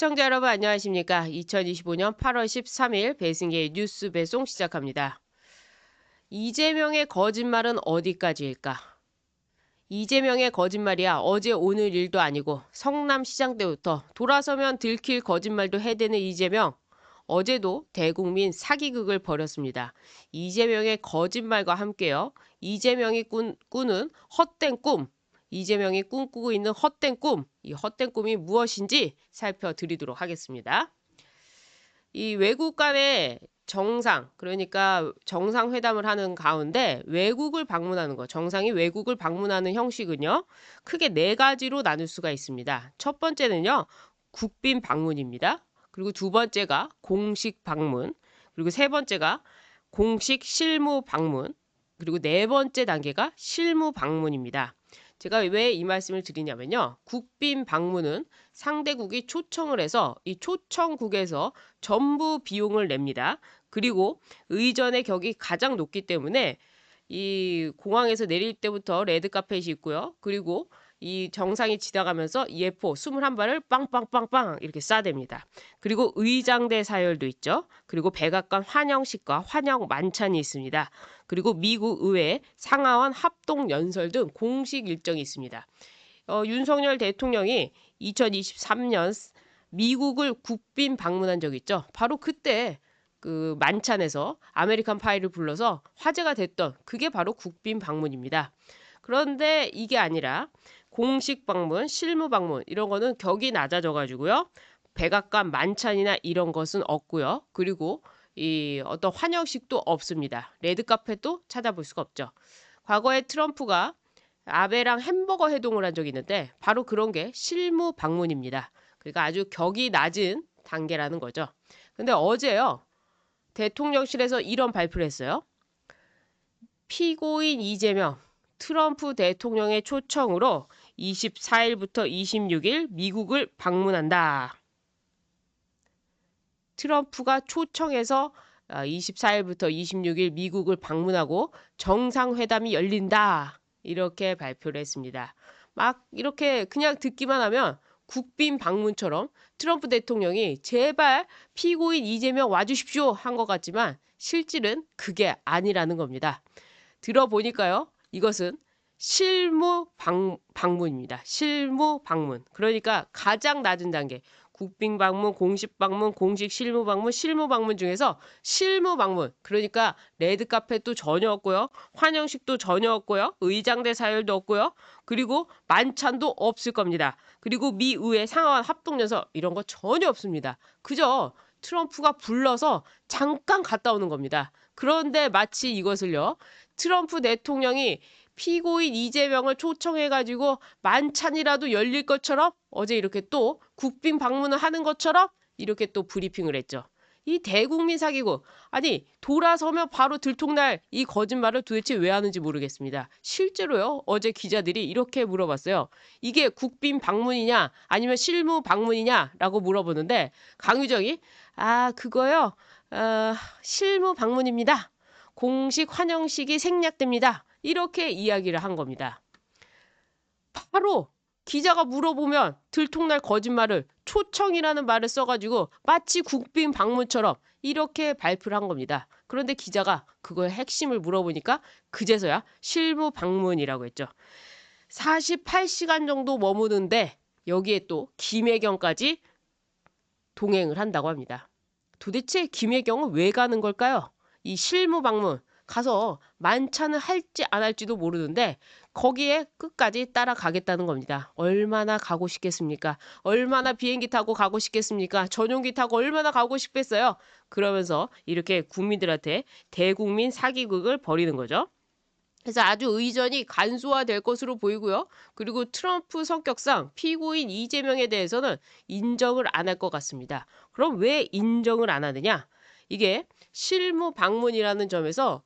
시청자 여러분 안녕하십니까? 2025년 8월 13일 배승기의 뉴스 배송 시작합니다. 이재명의 거짓말은 어디까지일까? 이재명의 거짓말이야 어제 오늘 일도 아니고 성남시장 때부터 돌아서면 들킬 거짓말도 해대는 이재명. 어제도 대국민 사기극을 벌였습니다. 이재명의 거짓말과 함께요. 이재명이 꾸는 헛된 꿈. 이재명이 꿈꾸고 있는 헛된 꿈. 이 헛된 꿈이 무엇인지 살펴드리도록 하겠습니다. 이 외국 간의 정상, 그러니까 정상회담을 하는 가운데 외국을 방문하는 거, 정상이 외국을 방문하는 형식은요, 크게 네 가지로 나눌 수가 있습니다. 첫 번째는요, 국빈 방문입니다. 그리고 두 번째가 공식 방문, 그리고 세 번째가 공식 실무 방문, 그리고 네 번째 단계가 실무 방문입니다. 제가 왜 이 말씀을 드리냐면요. 국빈 방문은 상대국이 초청을 해서 이 초청국에서 전부 비용을 냅니다. 그리고 의전의 격이 가장 높기 때문에 이 공항에서 내릴 때부터 레드카펫이 있고요. 그리고 이 정상이 지나가면서 예포 21발을 빵빵빵빵 이렇게 쏴댑니다. 그리고 의장대 사열도 있죠. 그리고 백악관 환영식과 환영 만찬이 있습니다. 그리고 미국 의회 상하원 합동 연설 등 공식 일정이 있습니다. 윤석열 대통령이 2023년 미국을 국빈 방문한 적 있죠. 바로 그때 그 만찬에서 아메리칸 파이를 불러서 화제가 됐던 그게 바로 국빈 방문입니다. 그런데 이게 아니라 공식 방문, 실무 방문 이런 거는 격이 낮아져 가지고요. 백악관 만찬이나 이런 것은 없고요. 그리고 이 어떤 환영식도 없습니다. 레드카펫도 찾아볼 수가 없죠. 과거에 트럼프가 아베랑 햄버거 회동을 한 적이 있는데 바로 그런 게 실무 방문입니다. 그러니까 아주 격이 낮은 단계라는 거죠. 근데 어제요. 대통령실에서 이런 발표를 했어요. 피고인 이재명, 트럼프 대통령의 초청으로 24일부터 26일 미국을 방문한다. 트럼프가 초청해서 24일부터 26일 미국을 방문하고 정상회담이 열린다. 이렇게 발표를 했습니다. 막 이렇게 그냥 듣기만 하면 국빈 방문처럼 트럼프 대통령이 제발 피고인 이재명 와주십시오 한 것 같지만 실질은 그게 아니라는 겁니다. 들어보니까요. 이것은 실무 방문입니다. 실무 방문. 그러니까 가장 낮은 단계. 국빈 방문, 공식 방문, 공식 실무 방문, 실무 방문 중에서 실무 방문. 그러니까 레드카펫도 전혀 없고요. 환영식도 전혀 없고요. 의장대 사열도 없고요. 그리고 만찬도 없을 겁니다. 그리고 미 의회 상하원 합동연설 이런 거 전혀 없습니다. 그저 트럼프가 불러서 잠깐 갔다 오는 겁니다. 그런데 마치 이것을요. 트럼프 대통령이 피고인 이재명을 초청해가지고 만찬이라도 열릴 것처럼 어제 이렇게 또 국빈 방문을 하는 것처럼 이렇게 또 브리핑을 했죠. 이 대국민 사기고 아니 돌아서면 바로 들통날 이 거짓말을 도대체 왜 하는지 모르겠습니다. 실제로요. 어제 기자들이 이렇게 물어봤어요. 이게 국빈 방문이냐 아니면 실무 방문이냐라고 물어보는데 강유정이 그거요. 실무 방문입니다. 공식 환영식이 생략됩니다. 이렇게 이야기를 한 겁니다. 바로 기자가 물어보면 들통날 거짓말을 초청이라는 말을 써가지고 마치 국빈 방문처럼 이렇게 발표를 한 겁니다. 그런데 기자가 그거의 핵심을 물어보니까 그제서야 실무 방문이라고 했죠. 48시간 정도 머무는데 여기에 또 김혜경까지 동행을 한다고 합니다. 도대체 김혜경은 왜 가는 걸까요? 이 실무 방문 가서 만찬을 할지 안 할지도 모르는데 거기에 끝까지 따라가겠다는 겁니다. 얼마나 가고 싶겠습니까? 얼마나 비행기 타고 가고 싶겠습니까? 전용기 타고 얼마나 가고 싶겠어요? 그러면서 이렇게 국민들한테 대국민 사기극을 벌이는 거죠. 그래서 아주 의전이 간소화될 것으로 보이고요. 그리고 트럼프 성격상 피고인 이재명에 대해서는 인정을 안 할 것 같습니다. 그럼 왜 인정을 안 하느냐? 이게 실무 방문이라는 점에서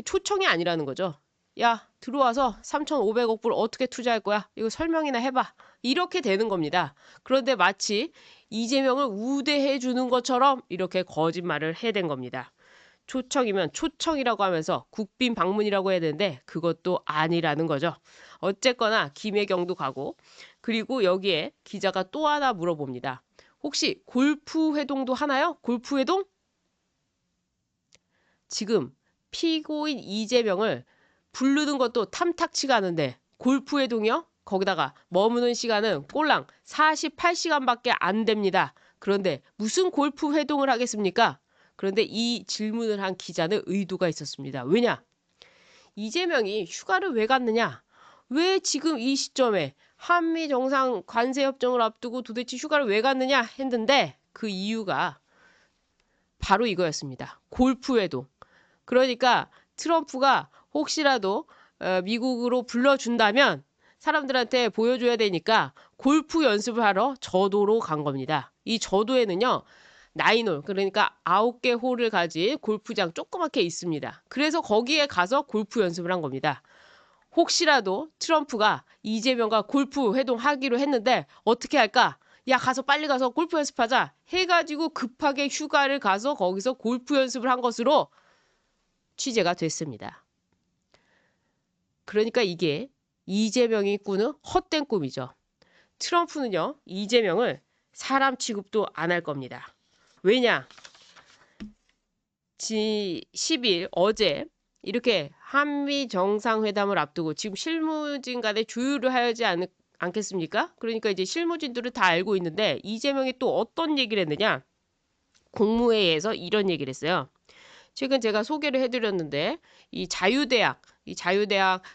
초청이 아니라는 거죠. 야, 들어와서 3,500억 불 어떻게 투자할 거야? 이거 설명이나 해봐. 이렇게 되는 겁니다. 그런데 마치 이재명을 우대해 주는 것처럼 이렇게 거짓말을 해댄 겁니다. 초청이면 초청이라고 하면서 국빈 방문이라고 해야 되는데 그것도 아니라는 거죠. 어쨌거나 김혜경도 가고 그리고 여기에 기자가 또 하나 물어봅니다. 혹시 골프 회동도 하나요? 골프 회동? 지금 피고인 이재명을 부르는 것도 탐탁치가 않은데 골프 회동이요? 거기다가 머무는 시간은 꼴랑 48시간밖에 안 됩니다. 그런데 무슨 골프 회동을 하겠습니까? 그런데 이 질문을 한 기자는 의도가 있었습니다. 왜냐? 이재명이 휴가를 왜 갔느냐? 왜 지금 이 시점에 한미 정상 관세 협정을 앞두고 도대체 휴가를 왜 갔느냐 했는데 그 이유가 바로 이거였습니다. 골프 회동. 그러니까 트럼프가 혹시라도 미국으로 불러준다면 사람들한테 보여줘야 되니까 골프 연습을 하러 저도로 간 겁니다. 이 저도에는요. 9홀 그러니까 9개 홀을 가진 골프장 조그맣게 있습니다. 그래서 거기에 가서 골프 연습을 한 겁니다. 혹시라도 트럼프가 이재명과 골프 회동하기로 했는데 어떻게 할까? 야 가서 빨리 가서 골프 연습하자 해가지고 급하게 휴가를 가서 거기서 골프 연습을 한 것으로 취재가 됐습니다. 그러니까 이게 이재명이 꾸는 헛된 꿈이죠. 트럼프는요, 이재명을 사람 취급도 안 할 겁니다. 왜냐? 10일 어제 이렇게 한미 정상회담을 앞두고 지금 실무진 간에 조율을 하지 않겠습니까? 그러니까 이제 실무진들은 다 알고 있는데 이재명이 또 어떤 얘기를 했느냐? 국무회의에서 이런 얘기를 했어요. 최근 제가 소개를 해드렸는데 이 자유대학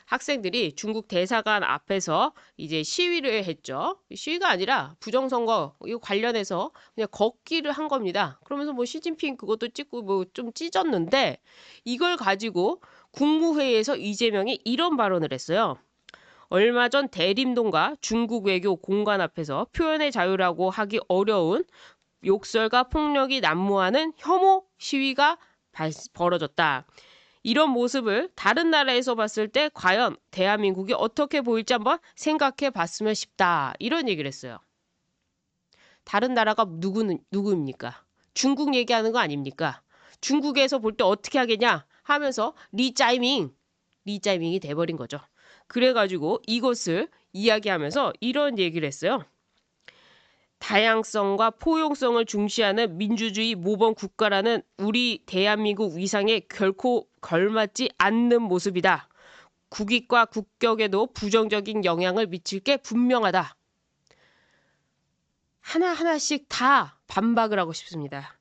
학생들이 중국 대사관 앞에서 이제 시위를 했죠. 시위가 아니라 부정선거 이거 관련해서 그냥 걷기를 한 겁니다. 그러면서 뭐 시진핑 그것도 찍고 뭐 좀 찢었는데 이걸 가지고 국무회의에서 이재명이 이런 발언을 했어요. 얼마 전 대림동과 중국 외교 공간 앞에서 표현의 자유라고 하기 어려운 욕설과 폭력이 난무하는 혐오 시위가 벌어졌다. 이런 모습을 다른 나라에서 봤을 때 과연 대한민국이 어떻게 보일지 한번 생각해 봤으면 싶다. 이런 얘기를 했어요. 다른 나라가 누구입니까? 중국 얘기하는 거 아닙니까? 중국에서 볼 때 어떻게 하겠냐 하면서 리짜이밍이 돼버린 거죠. 그래가지고 이것을 이야기하면서 이런 얘기를 했어요. 다양성과 포용성을 중시하는 민주주의 모범 국가라는 우리 대한민국 위상에 결코 걸맞지 않는 모습이다. 국익과 국격에도 부정적인 영향을 미칠 게 분명하다. 하나하나씩 다 반박을 하고 싶습니다.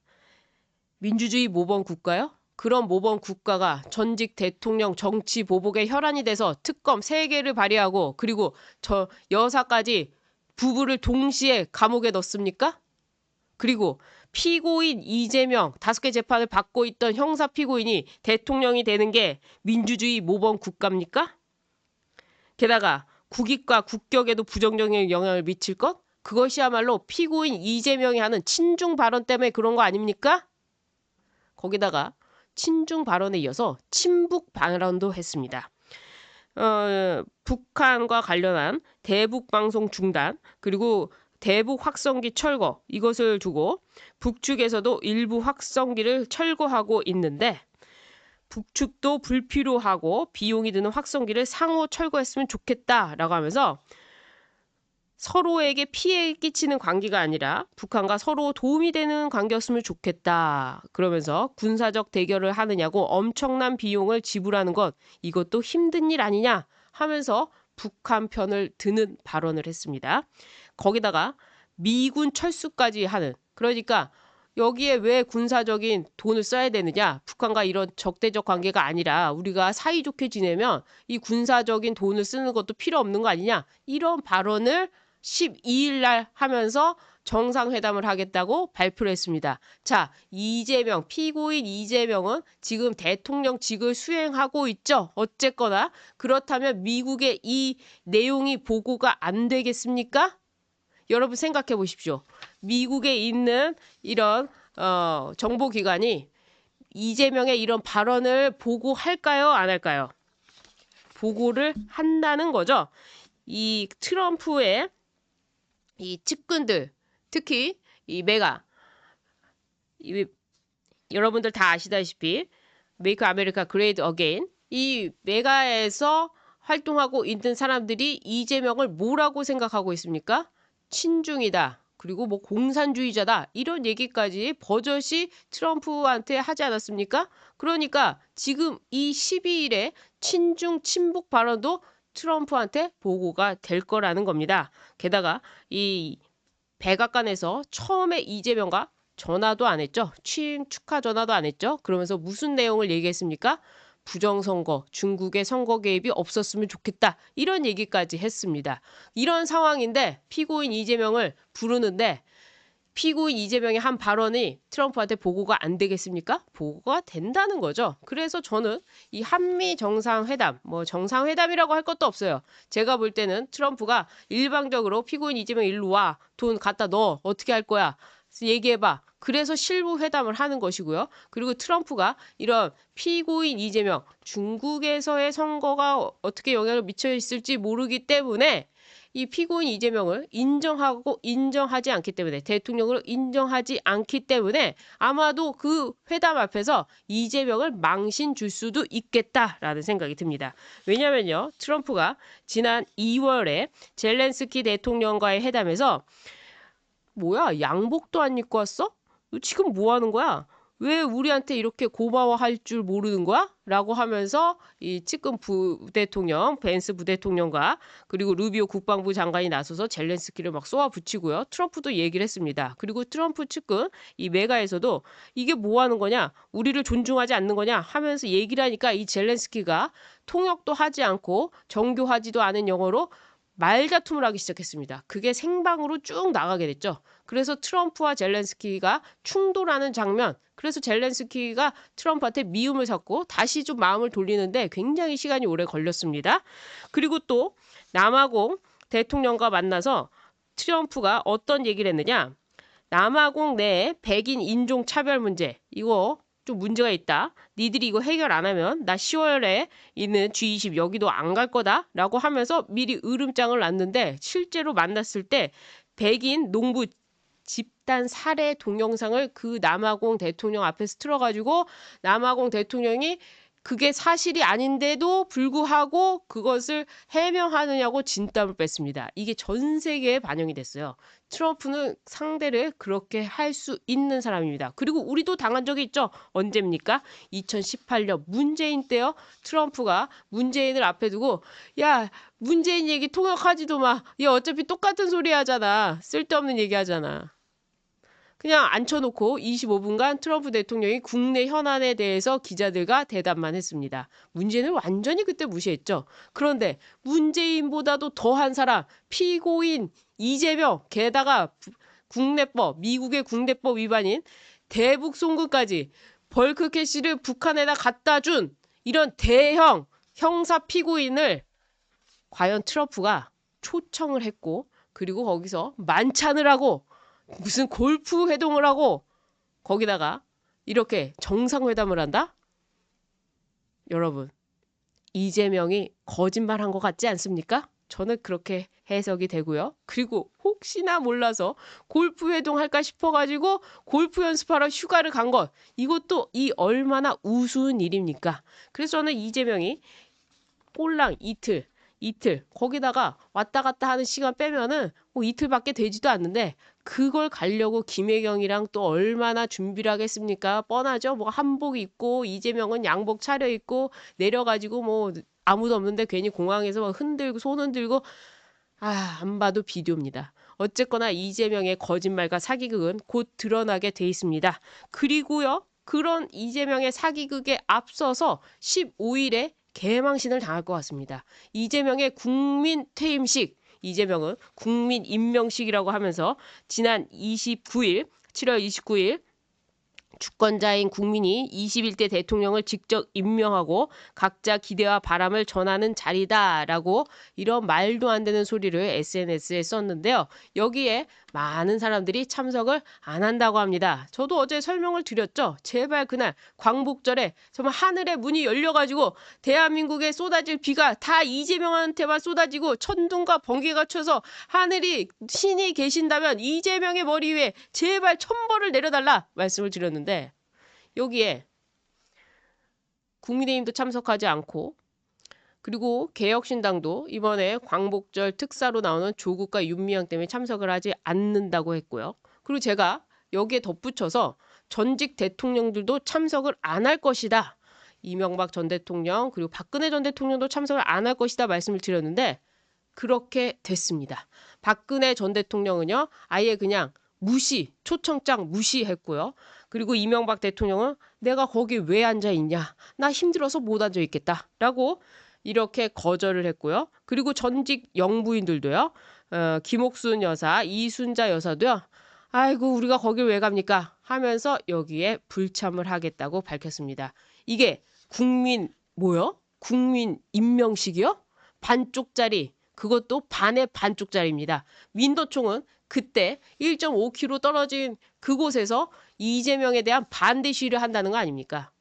민주주의 모범 국가요? 그런 모범 국가가 전직 대통령 정치 보복에 혈안이 돼서 특검 3개를 발의하고 그리고 저 여사까지 부부를 동시에 감옥에 넣습니까? 그리고 피고인 이재명 5개 재판을 받고 있던 형사 피고인이 대통령이 되는 게 민주주의 모범 국가입니까? 게다가 국익과 국격에도 부정적인 영향을 미칠 것? 그것이야말로 피고인 이재명이 하는 친중 발언 때문에 그런 거 아닙니까? 거기다가 친중 발언에 이어서 친북 발언도 했습니다. 북한과 관련한 대북 방송 중단 그리고 대북 확성기 철거 이것을 두고 북측에서도 일부 확성기를 철거하고 있는데 북측도 불필요하고 비용이 드는 확성기를 상호 철거했으면 좋겠다라고 하면서 서로에게 피해 끼치는 관계가 아니라 북한과 서로 도움이 되는 관계였으면 좋겠다. 그러면서 군사적 대결을 하느냐고 엄청난 비용을 지불하는 것 이것도 힘든 일 아니냐 하면서 북한 편을 드는 발언을 했습니다. 거기다가 미군 철수까지 하는 그러니까 여기에 왜 군사적인 돈을 써야 되느냐 북한과 이런 적대적 관계가 아니라 우리가 사이좋게 지내면 이 군사적인 돈을 쓰는 것도 필요 없는 거 아니냐 이런 발언을 12일 날 하면서 정상회담을 하겠다고 발표를 했습니다. 자, 피고인 이재명은 지금 대통령직을 수행하고 있죠. 어쨌거나 그렇다면 미국의 이 내용이 보고가 안 되겠습니까? 여러분 생각해 보십시오. 미국에 있는 이런 정보기관이 이재명의 이런 발언을 보고할까요? 안 할까요? 보고를 한다는 거죠. 이 트럼프의 이 측근들 특히 이 메가 여러분들 다 아시다시피 메이크 아메리카 그레이트 어게인 이 메가에서 활동하고 있는 사람들이 이재명을 뭐라고 생각하고 있습니까? 친중이다. 그리고 뭐 공산주의자다 이런 얘기까지 버젓이 트럼프한테 하지 않았습니까? 그러니까 지금 이 12일에 친중 친북 발언도 트럼프한테 보고가 될 거라는 겁니다. 게다가 이 백악관에서 처음에 이재명과 전화도 안 했죠. 취임 축하 전화도 안 했죠. 그러면서 무슨 내용을 얘기했습니까? 부정선거, 중국의 선거 개입이 없었으면 좋겠다. 이런 얘기까지 했습니다. 이런 상황인데 피고인 이재명을 부르는데 피고인 이재명의 한 발언이 트럼프한테 보고가 안 되겠습니까? 보고가 된다는 거죠. 그래서 저는 이 한미 정상회담, 뭐 정상회담이라고 할 것도 없어요. 제가 볼 때는 트럼프가 일방적으로 피고인 이재명 일로 와, 돈 갖다 넣어, 어떻게 할 거야? 얘기해봐. 그래서 실무 회담을 하는 것이고요. 그리고 트럼프가 이런 피고인 이재명, 중국에서의 선거가 어떻게 영향을 미쳐 있을지 모르기 때문에 이 피고인 이재명을 인정하고 인정하지 않기 때문에 대통령으로 인정하지 않기 때문에 아마도 그 회담 앞에서 이재명을 망신 줄 수도 있겠다라는 생각이 듭니다. 왜냐면요. 트럼프가 지난 2월에 젤렌스키 대통령과의 회담에서 뭐야 양복도 안 입고 왔어? 너 지금 뭐 하는 거야? 왜 우리한테 이렇게 고마워할 줄 모르는 거야? 라고 하면서 이 측근 부대통령, 벤스 부대통령과 그리고 루비오 국방부 장관이 나서서 젤렌스키를 막 쏘아붙이고요. 트럼프도 얘기를 했습니다. 그리고 트럼프 측근 이 메가에서도 이게 뭐 하는 거냐? 우리를 존중하지 않는 거냐? 하면서 얘기를 하니까 이 젤렌스키가 통역도 하지 않고 정교하지도 않은 영어로 말다툼을 하기 시작했습니다. 그게 생방으로 쭉 나가게 됐죠. 그래서 트럼프와 젤렌스키가 충돌하는 장면, 그래서 젤렌스키가 트럼프한테 미움을 샀고 다시 좀 마음을 돌리는데 굉장히 시간이 오래 걸렸습니다. 그리고 또 남아공 대통령과 만나서 트럼프가 어떤 얘기를 했느냐? 남아공 내에 백인 인종 차별 문제, 이거 좀 문제가 있다. 니들이 이거 해결 안 하면 나 10월에 있는 G20 여기도 안 갈 거다. 라고 하면서 미리 으름장을 놨는데 실제로 만났을 때 백인 농부 집단 살해 동영상을 그 남아공 대통령 앞에서 틀어가지고 남아공 대통령이 그게 사실이 아닌데도 불구하고 그것을 해명하느냐고 진땀을 뺐습니다. 이게 전 세계에 반영이 됐어요. 트럼프는 상대를 그렇게 할 수 있는 사람입니다. 그리고 우리도 당한 적이 있죠. 언제입니까? 2018년 문재인 때요. 트럼프가 문재인을 앞에 두고 야 문재인 얘기 통역하지도 마. 야 어차피 똑같은 소리 하잖아. 쓸데없는 얘기 하잖아. 그냥 앉혀놓고 25분간 트럼프 대통령이 국내 현안에 대해서 기자들과 대답만 했습니다. 문재인을 완전히 그때 무시했죠. 그런데 문재인보다도 더한 사람, 피고인 이재명, 게다가 국내법, 미국의 국내법 위반인 대북 송금까지 벌크캐시를 북한에다 갖다 준 이런 대형 형사 피고인을 과연 트럼프가 초청을 했고 그리고 거기서 만찬을 하고 무슨 골프 회동을 하고 거기다가 이렇게 정상회담을 한다? 여러분, 이재명이 거짓말한 것 같지 않습니까? 저는 그렇게 해석이 되고요. 그리고 혹시나 몰라서 골프 회동할까 싶어가지고 골프 연습하러 휴가를 간 것. 이것도 이 얼마나 우스운 일입니까? 그래서 저는 이재명이 꼴랑 이틀 거기다가 왔다 갔다 하는 시간 빼면은 뭐 이틀밖에 되지도 않는데 그걸 가려고 김혜경이랑 또 얼마나 준비를 하겠습니까? 뻔하죠. 뭐 한복 입고 이재명은 양복 차려입고 내려가지고 뭐 아무도 없는데 괜히 공항에서 막 흔들고 손 흔들고 안 봐도 비디오입니다. 어쨌거나 이재명의 거짓말과 사기극은 곧 드러나게 돼 있습니다. 그리고요. 그런 이재명의 사기극에 앞서서 15일에 개망신을 당할 것 같습니다. 이재명의 국민 퇴임식, 이재명은 국민 임명식이라고 하면서 지난 7월 29일 주권자인 국민이 21대 대통령을 직접 임명하고 각자 기대와 바람을 전하는 자리다라고 이런 말도 안 되는 소리를 SNS에 썼는데요. 여기에 많은 사람들이 참석을 안 한다고 합니다. 저도 어제 설명을 드렸죠. 제발 그날 광복절에 정말 하늘의 문이 열려가지고 대한민국에 쏟아질 비가 다 이재명한테만 쏟아지고 천둥과 번개가 쳐서 하늘이 신이 계신다면 이재명의 머리 위에 제발 천벌을 내려달라 말씀을 드렸는데 여기에 국민의힘도 참석하지 않고 그리고 개혁신당도 이번에 광복절 특사로 나오는 조국과 윤미향 때문에 참석을 하지 않는다고 했고요. 그리고 제가 여기에 덧붙여서 전직 대통령들도 참석을 안 할 것이다. 이명박 전 대통령 그리고 박근혜 전 대통령도 참석을 안 할 것이다 말씀을 드렸는데 그렇게 됐습니다. 박근혜 전 대통령은요, 아예 그냥 무시, 초청장 무시했고요. 그리고 이명박 대통령은 내가 거기 왜 앉아 있냐? 나 힘들어서 못 앉아 있겠다. 라고 이렇게 거절을 했고요. 그리고 전직 영부인들도요. 김옥순 여사, 이순자 여사도요. 아이고 우리가 거길 왜 갑니까? 하면서 여기에 불참을 하겠다고 밝혔습니다. 이게 국민 뭐요? 국민 임명식이요? 반쪽짜리. 그것도 반의 반쪽짜리입니다. 민노총은 그때 1.5km 떨어진 그곳에서 이재명에 대한 반대 시위를 한다는 거 아닙니까?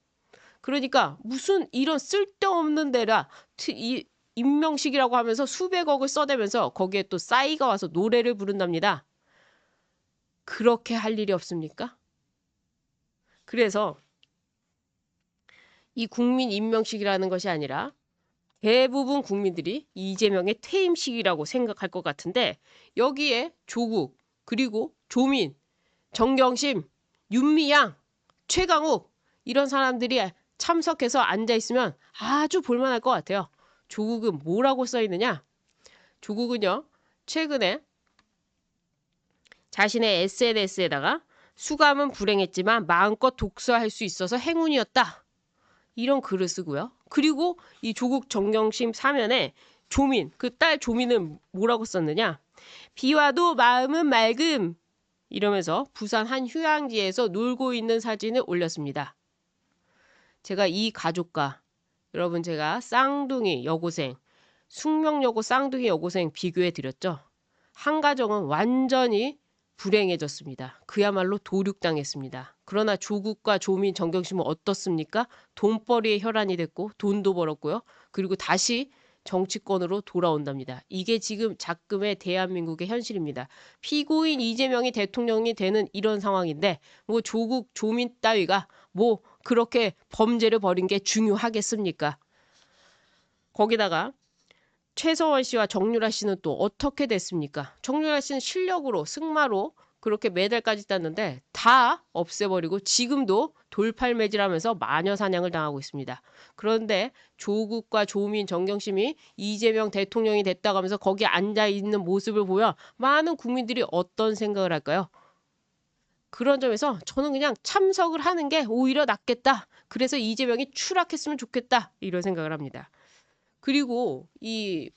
그러니까 무슨 이런 쓸데없는 데라 이 임명식이라고 하면서 수백억을 써대면서 거기에 또 싸이가 와서 노래를 부른답니다. 그렇게 할 일이 없습니까? 그래서 이 국민 임명식이라는 것이 아니라 대부분 국민들이 이재명의 퇴임식이라고 생각할 것 같은데 여기에 조국, 그리고 조민, 정경심, 윤미향, 최강욱 이런 사람들이 참석해서 앉아있으면 아주 볼만할 것 같아요. 조국은 뭐라고 써있느냐? 조국은요, 최근에 자신의 SNS에다가 수감은 불행했지만 마음껏 독서할 수 있어서 행운이었다. 이런 글을 쓰고요. 그리고 이 조국 정경심 사면에 조민, 그 딸 조민은 뭐라고 썼느냐? 비와도 마음은 맑음. 이러면서 부산 한 휴양지에서 놀고 있는 사진을 올렸습니다. 제가 이 가족과 여러분 제가 쌍둥이 여고생, 숙명여고 쌍둥이 여고생 비교해 드렸죠. 한 가정은 완전히 불행해졌습니다. 그야말로 도륙당했습니다. 그러나 조국과 조민, 정경심은 어떻습니까? 돈벌이의 혈안이 됐고 돈도 벌었고요. 그리고 다시 정치권으로 돌아온답니다. 이게 지금 작금의 대한민국의 현실입니다. 피고인 이재명이 대통령이 되는 이런 상황인데 뭐 조국, 조민 따위가 뭐 그렇게 범죄를 벌인 게 중요하겠습니까? 거기다가 최서원 씨와 정유라 씨는 또 어떻게 됐습니까? 정유라 씨는 실력으로 승마로 그렇게 메달까지 땄는데 다 없애버리고 지금도 돌팔매질하면서 마녀 사냥을 당하고 있습니다. 그런데 조국과 조민, 정경심이 이재명 대통령이 됐다고 하면서 거기 앉아있는 모습을 보여 많은 국민들이 어떤 생각을 할까요? 그런 점에서 저는 그냥 참석을 하는 게 오히려 낫겠다. 그래서 이재명이 추락했으면 좋겠다. 이런 생각을 합니다. 그리고 이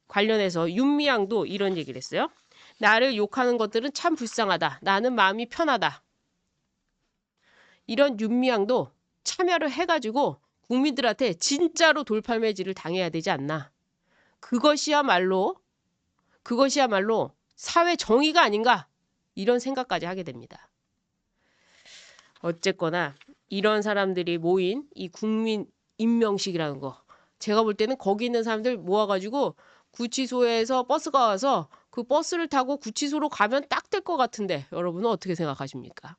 관련해서 윤미향도 이런 얘기를 했어요. 나를 욕하는 것들은 참 불쌍하다. 나는 마음이 편하다. 이런 윤미향도 참여를 해가지고 국민들한테 진짜로 돌팔매질을 당해야 되지 않나. 그것이야말로 사회 정의가 아닌가. 이런 생각까지 하게 됩니다. 어쨌거나 이런 사람들이 모인 이 국민 임명식이라는 거. 제가 볼 때는 거기 있는 사람들 모아가지고 구치소에서 버스가 와서 그 버스를 타고 구치소로 가면 딱 될 것 같은데 여러분은 어떻게 생각하십니까?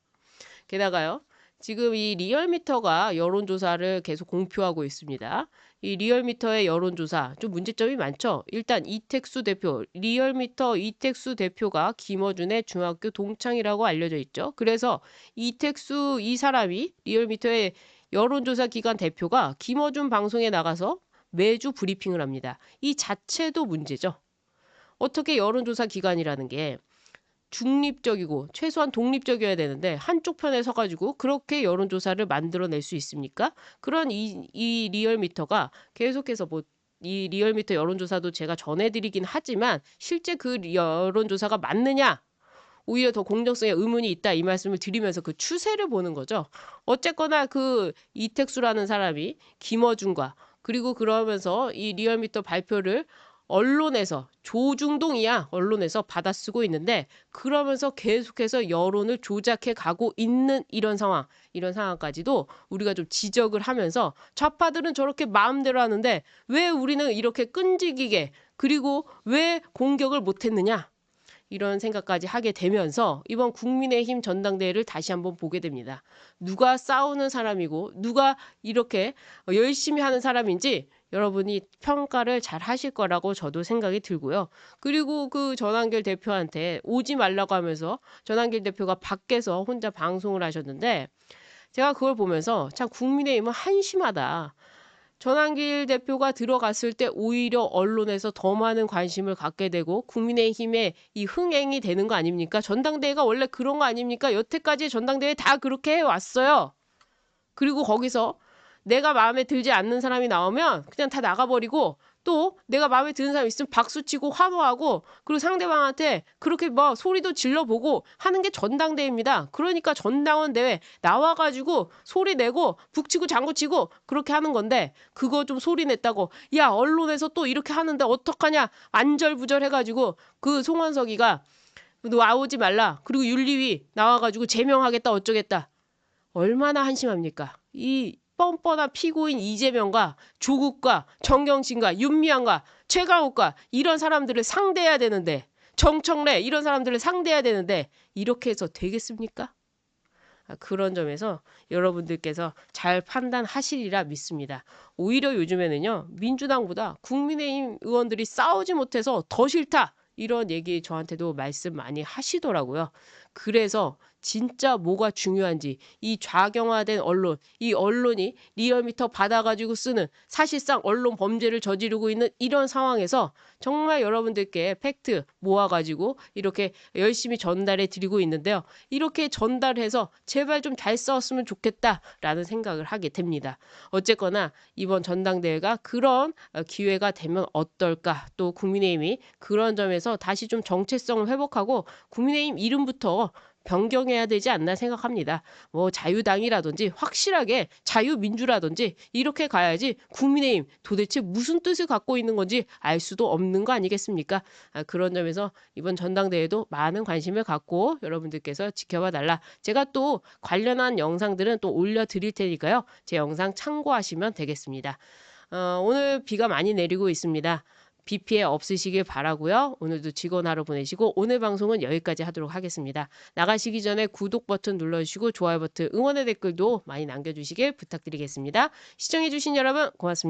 게다가요. 지금 이 리얼미터가 여론조사를 계속 공표하고 있습니다. 이 리얼미터의 여론조사 좀 문제점이 많죠. 일단 이택수 대표, 리얼미터 이택수 대표가 김어준의 중학교 동창이라고 알려져 있죠. 그래서 이택수 이 사람이 리얼미터의 여론조사 기관 대표가 김어준 방송에 나가서 매주 브리핑을 합니다. 이 자체도 문제죠. 어떻게 여론조사 기관이라는 게 중립적이고 최소한 독립적이어야 되는데 한쪽 편에 서가지고 그렇게 여론조사를 만들어낼 수 있습니까? 그런 이 리얼미터가 계속해서 뭐 이 리얼미터 여론조사도 제가 전해드리긴 하지만 실제 그 여론조사가 맞느냐? 오히려 더 공정성에 의문이 있다 이 말씀을 드리면서 그 추세를 보는 거죠. 어쨌거나 그 이택수라는 사람이 김어준과 그리고 그러면서 이 리얼미터 발표를 언론에서 조중동이야 언론에서 받아쓰고 있는데 그러면서 계속해서 여론을 조작해 가고 있는 이런 상황까지도 우리가 좀 지적을 하면서 좌파들은 저렇게 마음대로 하는데 왜 우리는 이렇게 끈질기게 그리고 왜 공격을 못했느냐 이런 생각까지 하게 되면서 이번 국민의힘 전당대회를 다시 한번 보게 됩니다. 누가 싸우는 사람이고 누가 이렇게 열심히 하는 사람인지 여러분이 평가를 잘 하실 거라고 저도 생각이 들고요. 그리고 그 전한길 대표한테 오지 말라고 하면서 전한길 대표가 밖에서 혼자 방송을 하셨는데 제가 그걸 보면서 참 국민의힘은 한심하다. 전한길 대표가 들어갔을 때 오히려 언론에서 더 많은 관심을 갖게 되고 국민의힘의 이 흥행이 되는 거 아닙니까? 전당대회가 원래 그런 거 아닙니까? 여태까지 전당대회 다 그렇게 해왔어요. 그리고 거기서 내가 마음에 들지 않는 사람이 나오면 그냥 다 나가버리고 또 내가 마음에 드는 사람 있으면 박수치고 환호하고 그리고 상대방한테 그렇게 막 소리도 질러보고 하는 게 전당대회입니다. 그러니까 전당원 대회 나와가지고 소리 내고 북치고 장구치고 그렇게 하는 건데 그거 좀 소리 냈다고 야 언론에서 또 이렇게 하는데 어떡하냐 안절부절 해가지고 그 송원석이가 너 나오지 말라 그리고 윤리위 나와가지고 제명하겠다 어쩌겠다 얼마나 한심합니까? 이 뻔뻔한 피고인 이재명과 조국과 정경심과 윤미향과 최강욱과 이런 사람들을 상대해야 되는데 정청래 이런 사람들을 상대해야 되는데 이렇게 해서 되겠습니까? 그런 점에서 여러분들께서 잘 판단하시리라 믿습니다. 오히려 요즘에는요. 민주당보다 국민의힘 의원들이 싸우지 못해서 더 싫다. 이런 얘기 저한테도 말씀 많이 하시더라고요. 그래서 진짜 뭐가 중요한지 이 좌경화된 언론, 이 언론이 리얼미터 받아가지고 쓰는 사실상 언론 범죄를 저지르고 있는 이런 상황에서 정말 여러분들께 팩트 모아가지고 이렇게 열심히 전달해 드리고 있는데요. 이렇게 전달해서 제발 좀 잘 싸웠으면 좋겠다라는 생각을 하게 됩니다. 어쨌거나 이번 전당대회가 그런 기회가 되면 어떨까? 또 국민의힘이 그런 점에서 다시 좀 정체성을 회복하고 국민의힘 이름부터 변경해야 되지 않나 생각합니다. 뭐 자유당이라든지 확실하게 자유민주라든지 이렇게 가야지 국민의힘 도대체 무슨 뜻을 갖고 있는 건지 알 수도 없는 거 아니겠습니까? 그런 점에서 이번 전당대회도 많은 관심을 갖고 여러분들께서 지켜봐 달라. 제가 또 관련한 영상들은 또 올려드릴 테니까요. 제 영상 참고하시면 되겠습니다. 오늘 비가 많이 내리고 있습니다. 비 피해 없으시길 바라고요. 오늘도 즐거운 하루 보내시고 오늘 방송은 여기까지 하도록 하겠습니다. 나가시기 전에 구독 버튼 눌러주시고 좋아요 버튼 응원의 댓글도 많이 남겨주시길 부탁드리겠습니다. 시청해주신 여러분 고맙습니다.